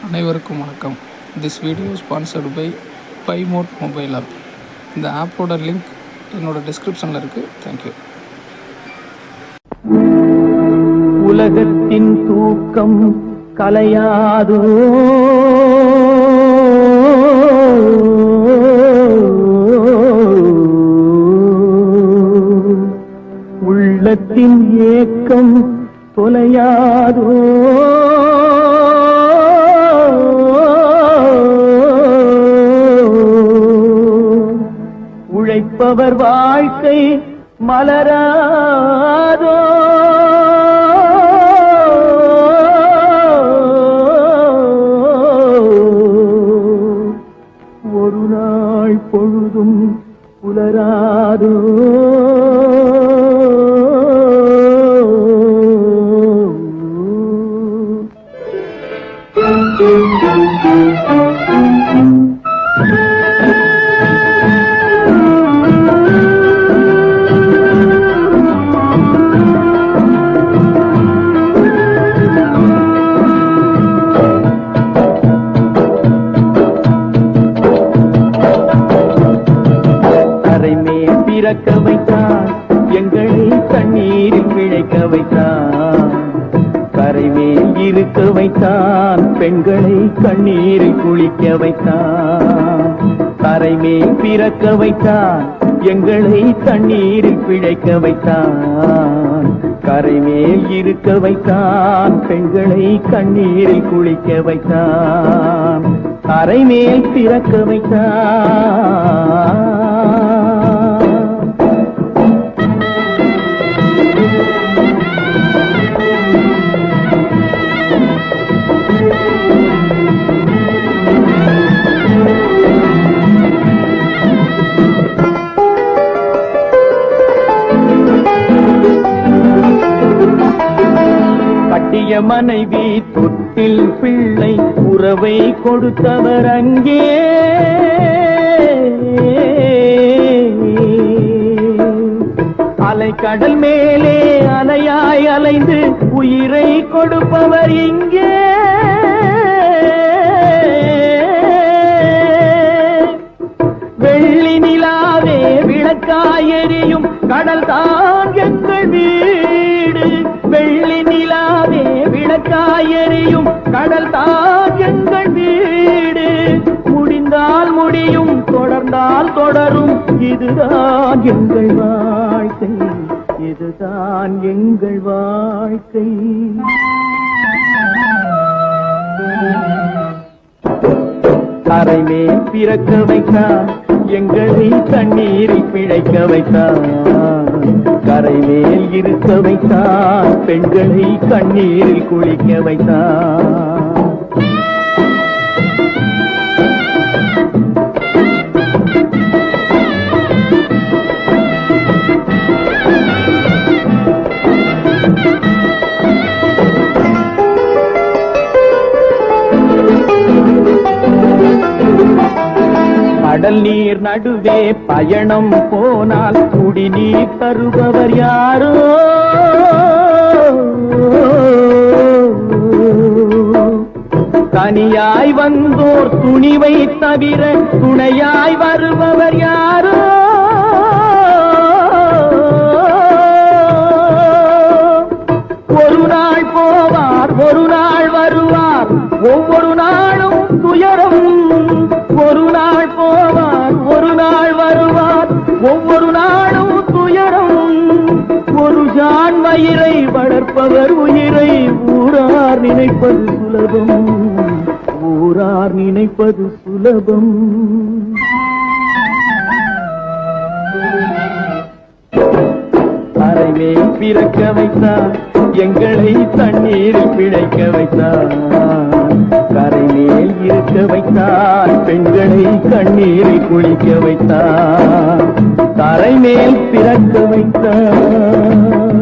அனைவருக்கும் வணக்கம். This video sponsored by Bymode mobile app. இந்த ஆப்போட லிங்க் என்னோட டிஸ்கிரிப்ஷனில் இருக்குது. தேங்க்யூ. உலகத்தின் தூக்கம் கலையாதோ, உள்ளத்தின் ஏக்கம் தொலையாதோ, உழைப்பவர் வாழ்க்கை மலராதோ, ஒரு நாள் பொழுதும் புலராதோ, பிறக்க வைத்தான் எங்களை தண்ணீரில் பிழைக்க வைத்தான், கரைமேல் இருக்க வைத்தான் பெண்களை கண்ணீரில் குளிக்க வைத்தான், கரைமேல் பிறக்க வைத்தான் எங்களை தண்ணீரில் பிழைக்க வைத்தான், கரைமேல் இருக்க வைத்தான் பெண்களை கண்ணீரில் குளிக்க வைத்தான், கரைமேல் பிறக்க வைத்தான். கட்டிய மனைவி தொட்டில் பிள்ளை உறவை கொடுத்தவர் அங்கே, அலை கடல் மேலே அலையாய் அலைந்து உயிரை கொடுப்பவர் இங்கே, வெள்ளி நிலாவே விளக்காய் எரியும் கடல் தான் எங்கள் வீடு, வெள்ளி நிலாவே விளக்காய் எரியும் கடல் தான் எங்கள் வீடு, முடிந்தால் முடியும் தொடர்ந்தால் தொடரும் இதுதான் எங்கள் வாழ்க்கை, இதுதான் எங்கள் வாழ்க்கை. கரைமேல் பிறக்க வைத்தான் எங்களை தண்ணீரில் பிழைக்க வைத்தான், கரைமேல் இருக்க வைத்தான் பெண்களை கண்ணீரில் குளிக்க வைத்தான். கடல் நீர் நடுவே பயணம் போனால் குடிநீர் தருபவர் யாரோ, தனியாய் வந்தோர் துணிவை தவிர துணையாய் வருபவர் யாரோ, ஒரு நாள் போவார் ஒரு நாள் வருவார் ஒவ்வொரு நாளும் துயரம், ஒரு நாள் போவார் ஒரு நாள் வருவார் ஒவ்வொரு நாளும் துயரம், ஒரு ஜான் வயிறை வளர்ப்பவர் உயிரை ஊரார் நினைப்பது சுலபம், ஊரார் நினைப்பது சுலபம். கரைமேல் பிறக்க வைத்தான் எங்களை தண்ணீரில் பிழைக்க வைத்தான், கரைமேல் இருக்க வைத்தான் பெண்களை கண்ணீரில் குளிக்க வைத்தான், கரைமேல் பிறக்க வைத்தான்.